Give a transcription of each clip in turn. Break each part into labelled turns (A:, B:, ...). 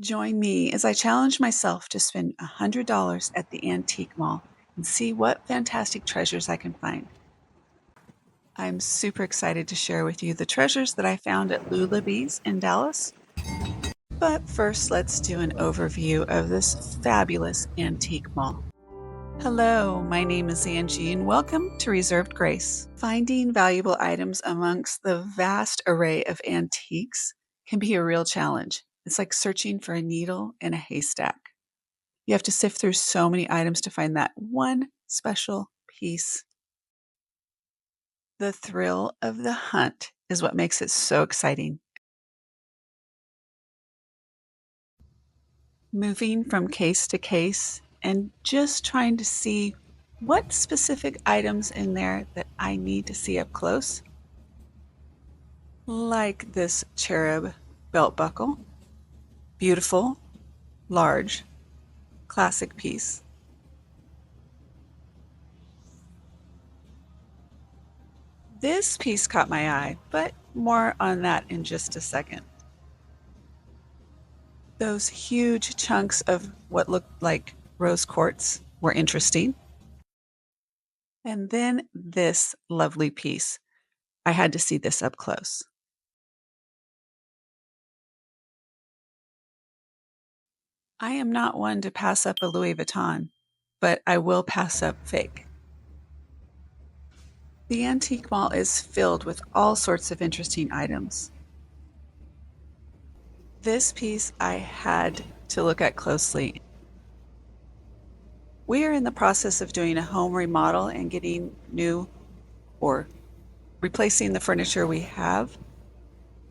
A: Join me as I challenge myself to spend $100 at the antique mall and see what fantastic treasures I can find. I'm super excited to share with you the treasures that I found at Lula B's in Dallas. But first, let's do an overview of this fabulous antique mall. Hello, my name is Angie, and welcome to Reserved Grace. Finding valuable items amongst the vast array of antiques can be a real challenge. It's like searching for a needle in a haystack. You have to sift through so many items to find that one special piece. The thrill of the hunt is what makes it so exciting. Moving from case to case and just trying to see what specific items in there that I need to see up close. Like this cherub belt buckle. Beautiful, large, classic piece. This piece caught my eye, but more on that in just a second. Those huge chunks of what looked like rose quartz were interesting. And then this lovely piece. I had to see this up close. I am not one to pass up a Louis Vuitton, but I will pass up fake. The antique mall is filled with all sorts of interesting items. This piece I had to look at closely. We are in the process of doing a home remodel and getting new or replacing the furniture we have,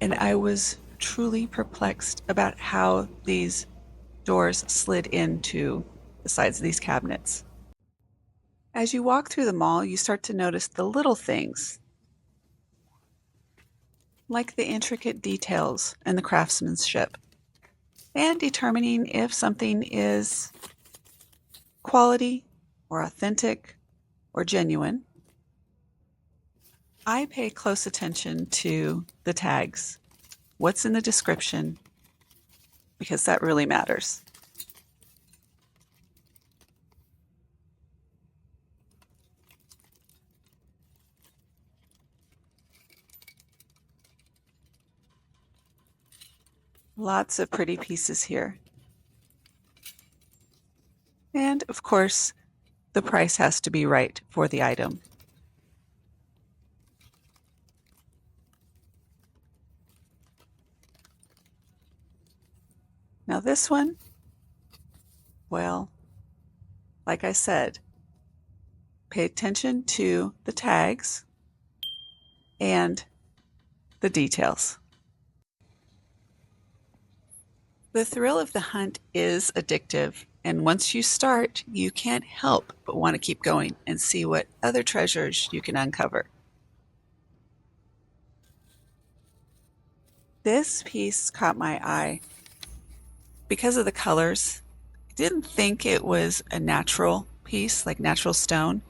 A: and I was truly perplexed about how these doors slid into the sides of these cabinets. As you walk through the mall, you start to notice the little things, like the intricate details and the craftsmanship, and determining if something is quality or authentic or genuine. I pay close attention to the tags, what's in the description, because that really matters. Lots of pretty pieces here. And of course, the price has to be right for the item. Now this one, well, like I said, pay attention to the tags and the details. The thrill of the hunt is addictive, and once you start, you can't help but want to keep going and see what other treasures you can uncover. This piece caught my eye because of the colors. I didn't think it was a natural piece, like natural stone,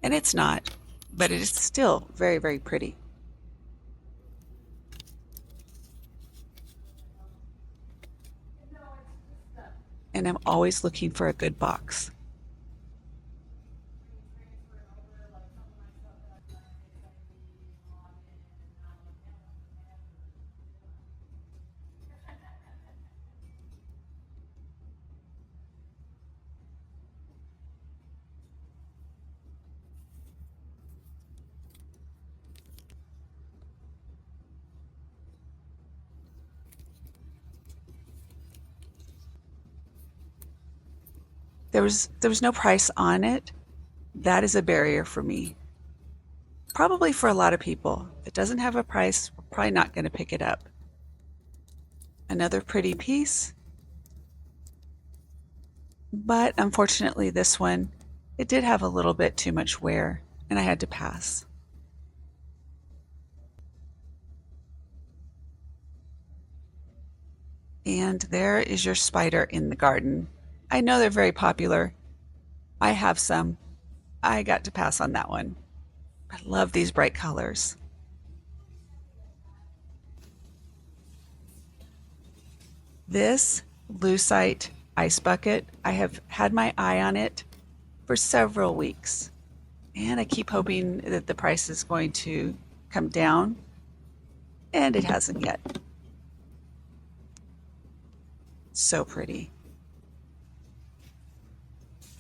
A: and it's not, but it is still very, very pretty. And I'm always looking for a good box. There was no price on it. That is a barrier for me. Probably for a lot of people. If it doesn't have a price, we're probably not going to pick it up. Another pretty piece. But unfortunately, this one, it did have a little bit too much wear, and I had to pass. And there is your spider in the garden. I know they're very popular. I have some. I got to pass on that one. I love these bright colors. This Lucite ice bucket. I have had my eye on it for several weeks, and I keep hoping that the price is going to come down, and it hasn't yet. So pretty.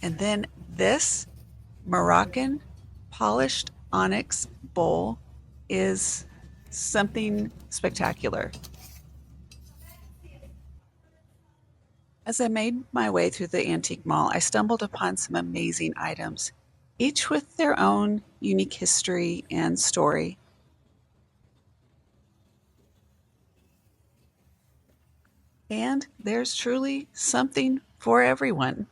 A: And then this Moroccan polished onyx bowl is something spectacular. As I made my way through the antique mall, I stumbled upon some amazing items, each with their own unique history and story. And there's truly something for everyone.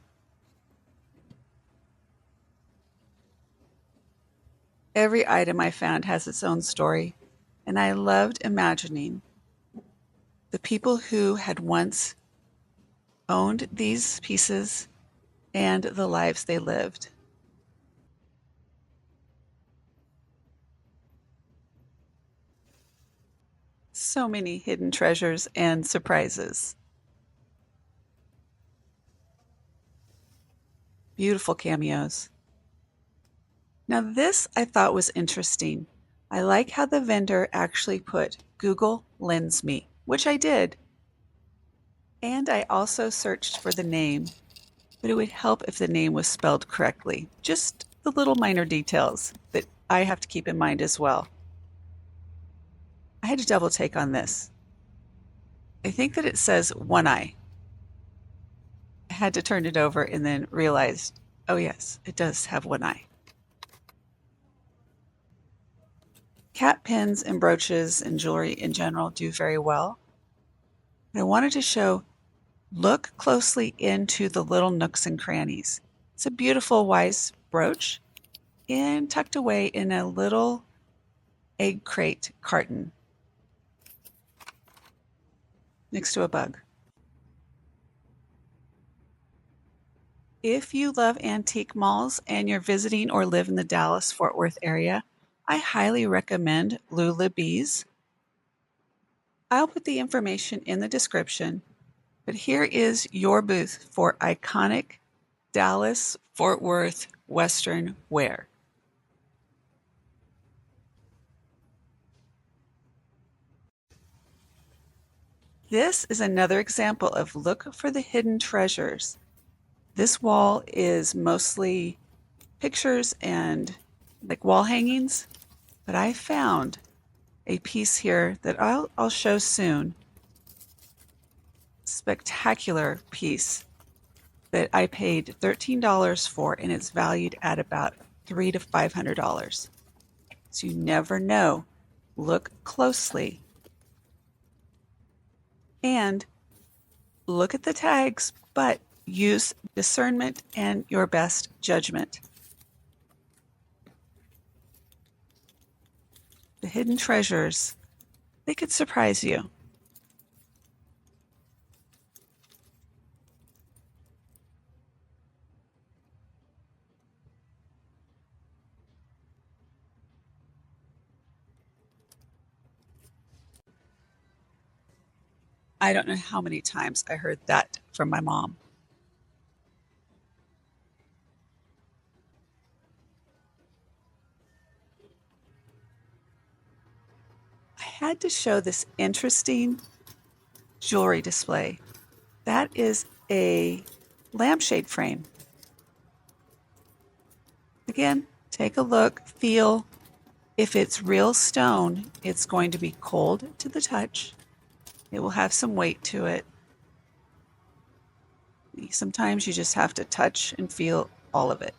A: Every item I found has its own story, and I loved imagining the people who had once owned these pieces and the lives they lived. So many hidden treasures and surprises. Beautiful cameos. Now, this I thought was interesting. I like how the vendor actually put Google Lens Me, which I did. And I also searched for the name, but it would help if the name was spelled correctly. Just the little minor details that I have to keep in mind as well. I had to double take on this. I think that it says one eye. I had to turn it over and then realized, oh yes, it does have one eye. Cat pins and brooches and jewelry in general do very well. But I wanted to show, look closely into the little nooks and crannies. It's a beautiful Weiss brooch and tucked away in a little egg crate carton next to a bug. If you love antique malls and you're visiting or live in the Dallas-Fort Worth area, I highly recommend Lula B's. I'll put the information in the description, but here is your booth for iconic Dallas-Fort Worth Western wear. This is another example of look for the hidden treasures. This wall is mostly pictures and like wall hangings, but I found a piece here that I'll show soon. Spectacular piece that I paid $13 for, and it's valued at about $300 to $500. So you never know. Look closely and look at the tags, but use discernment and your best judgment. The hidden treasures, they could surprise you. I don't know how many times I heard that from my mom. I had to show this interesting jewelry display. That is a lampshade frame. Again, take a look, feel. If it's real stone, it's going to be cold to the touch. It will have some weight to it. Sometimes you just have to touch and feel all of it.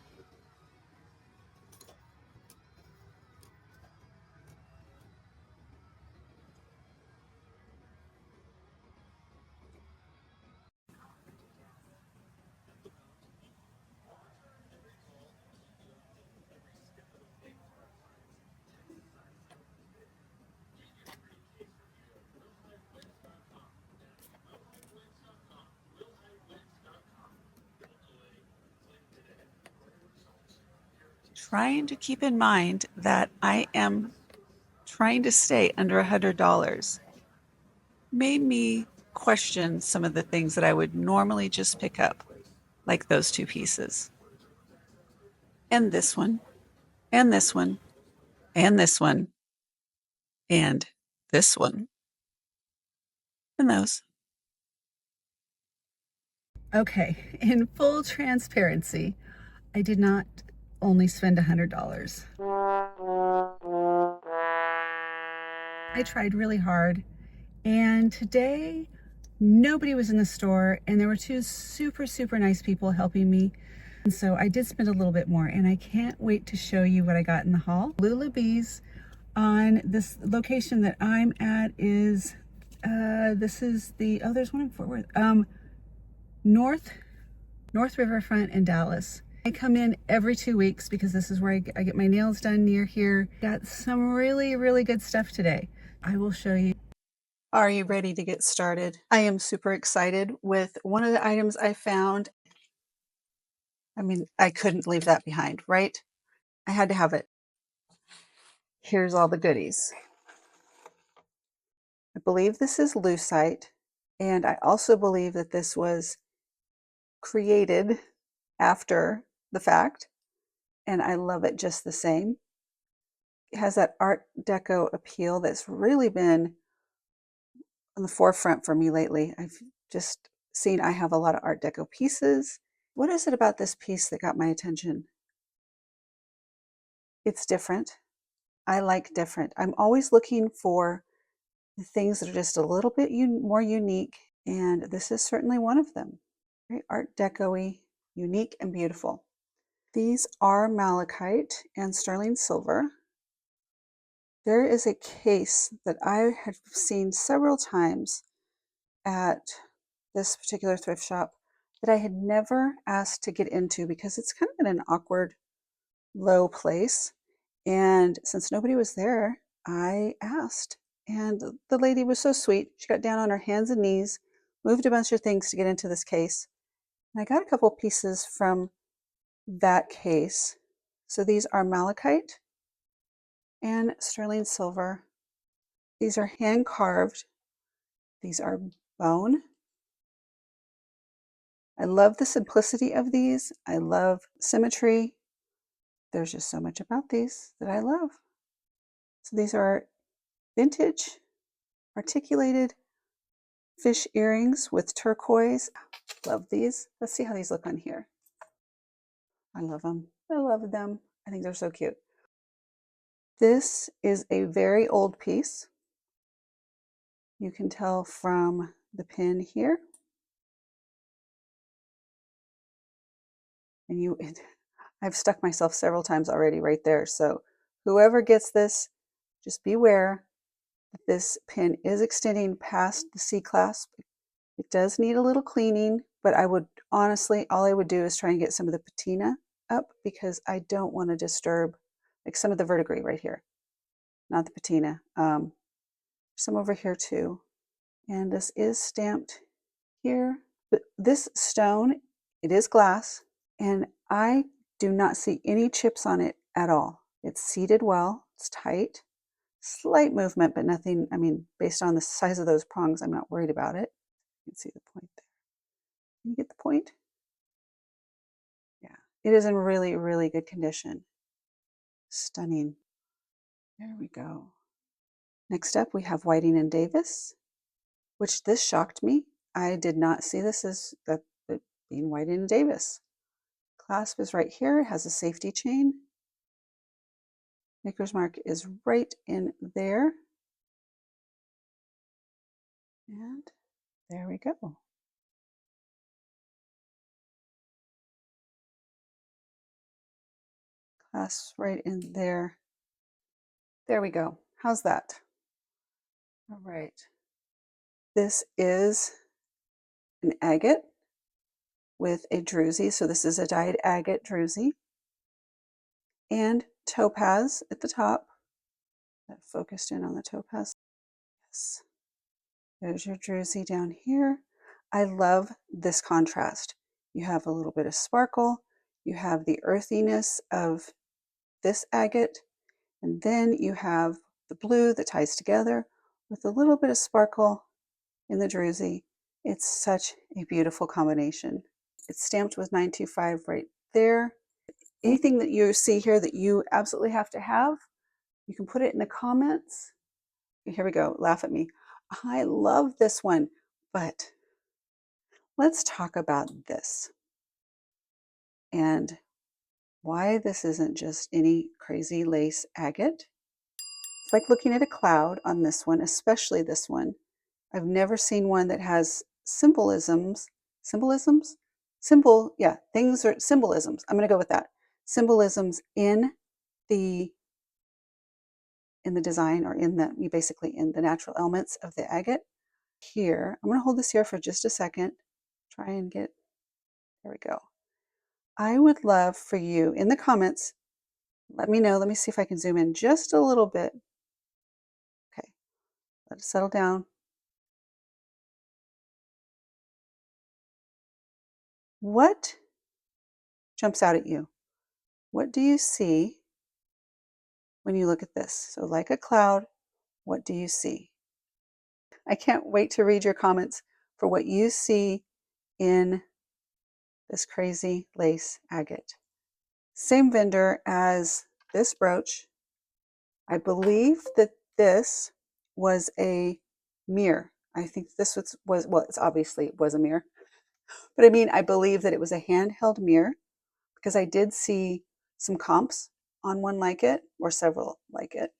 A: Trying to keep in mind that I am trying to stay under $100 made me question some of the things that I would normally just pick up, like those two pieces. And this one, and this one, and this one, and this one, and those. Okay, in full transparency, I did not only spend $100. I tried really hard, and today nobody was in the store, and there were two super nice people helping me. And so I did spend a little bit more, and I can't wait to show you what I got in the haul. Lula B's on this location that I'm at is, this is the, oh, there's one in Fort Worth, North Riverfront in Dallas. I come in every 2 weeks because this is where I get my nails done near here. Got some really good stuff today. I will show you. Are you ready to get started? I am super excited with one of the items I found. I mean, I couldn't leave that behind, right? I had to have it. Here's all the goodies. I believe this is Lucite, and I also believe that this was created after the fact, and I love it just the same. It has that Art Deco appeal that's really been on the forefront for me lately. I've just seen I have a lot of Art Deco pieces. What is it about this piece that got my attention? It's different. I like different. I'm always looking for things that are just a little bit more unique, and this is certainly one of them. Very Art Deco-y, unique and beautiful. These are malachite and sterling silver. There is a case that I have seen several times at this particular thrift shop that I had never asked to get into because it's kind of in an awkward, low place. And since nobody was there, I asked. And the lady was so sweet. She got down on her hands and knees, moved a bunch of things to get into this case. And I got a couple pieces from that case. So these are malachite and sterling silver. These are hand carved. These are bone. I love the simplicity of these. I love symmetry. There's just so much about these that I love. So these are vintage articulated fish earrings with turquoise. Love these. Let's see how these look on here. I love them. I love them. I think they're so cute. This is a very old piece. You can tell from the pin here. And I've stuck myself several times already right there. So whoever gets this, just beware that this pin is extending past the C-clasp. It does need a little cleaning, but I would honestly, all I would do is try and get some of the patina up because I don't want to disturb like some of the verdigris right here, not the patina. Some over here too. And this is stamped here. But this stone, it is glass, and I do not see any chips on it at all. It's seated well, it's tight, slight movement, but nothing, I mean, based on the size of those prongs, I'm not worried about it. You can see the point there. Can you get the point? Yeah, it is in really good condition. Stunning. There we go. Next up, we have Whiting and Davis, which this shocked me. I did not see this as that being Whiting and Davis. Clasp is right here. It has a safety chain. Maker's mark is right in there. And there we go. Clasp right in there. There we go. How's that? All right. This is an agate with a druzy. So this is a dyed agate druzy. And topaz at the top. That focused in on the topaz. Yes. There's your druzy down here. I love this contrast. You have a little bit of sparkle. You have the earthiness of this agate. And then you have the blue that ties together with a little bit of sparkle in the druzy. It's such a beautiful combination. It's stamped with 925 right there. Anything that you see here that you absolutely have to have, you can put it in the comments. Here we go. Laugh at me. I love this one, but let's talk about this and why this isn't just any crazy lace agate. It's like looking at a cloud on this one, especially this one. I've never seen one that has symbolisms. Symbolisms? Yeah, things are symbolisms. I'm going to go with that. Symbolisms the in the design, or basically in the natural elements of the agate. Here, I'm going to hold this here for just a second. Try and get, there we go. I would love for you in the comments, let me know. Let me see if I can zoom in just a little bit. Okay, let it settle down. What jumps out at you? What do you see when you look at this? So like a cloud, what do you see? I can't wait to read your comments for what you see in this crazy lace agate. Same vendor as this brooch. I believe that this was a mirror. I think this was well, it's obviously it was a mirror. But I mean, I believe that it was a handheld mirror because I did see some comps on one like it, or several like it,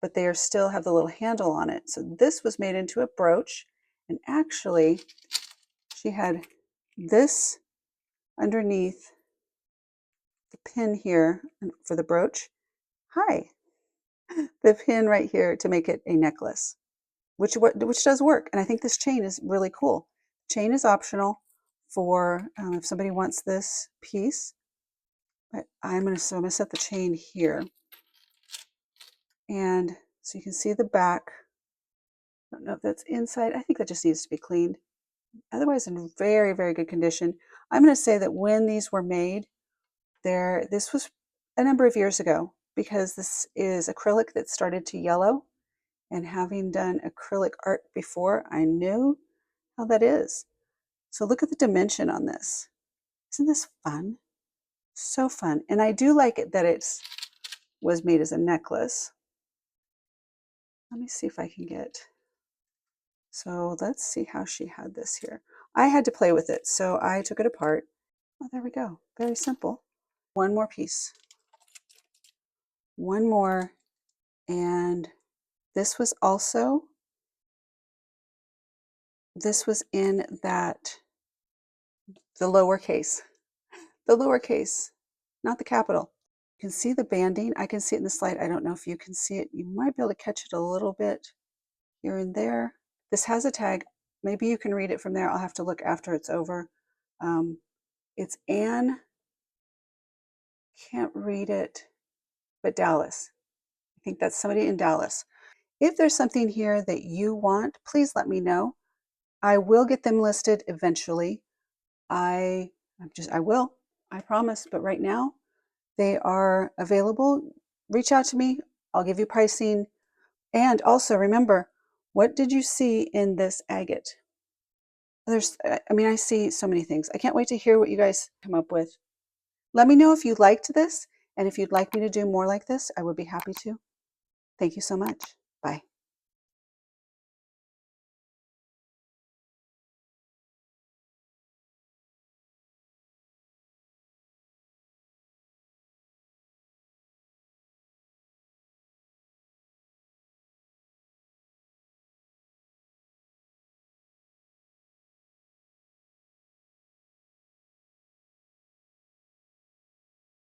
A: but they still have the little handle on it. So this was made into a brooch, and actually she had this underneath the pin here for the brooch. Hi, the pin right here to make it a necklace, which does work. And I think this chain is really cool. Chain is optional for if somebody wants this piece. But I'm gonna set the chain here, and so you can see the back. I don't know if that's inside. I think that just needs to be cleaned. Otherwise, in very, very good condition. I'm going to say that when these were made, this was a number of years ago, because this is acrylic that started to yellow. And having done acrylic art before, I knew how that is. So look at the dimension on this. Isn't this fun? So fun. And I do like it that it was made as a necklace. Let me see if I can get, so let's see how she had this here. I had to play with it, so I took it apart. Oh, there we go. Very simple. One more piece. One more. And this was in that, the lowercase, not the capital. You can see the banding. I can see it in the slide. I don't know if you can see it. You might be able to catch it a little bit here and there. This has a tag. Maybe you can read it from there. I'll have to look after it's over. It's Anne, can't read it, but Dallas. I think that's somebody in Dallas. If there's something here that you want, please let me know. I will get them listed eventually. I will, I promise. But right now, they are available. Reach out to me. I'll give you pricing. And also remember, what did you see in this agate? I see so many things. I can't wait to hear what you guys come up with. Let me know if you liked this, and if you'd like me to do more like this, I would be happy to. Thank you so much. Bye.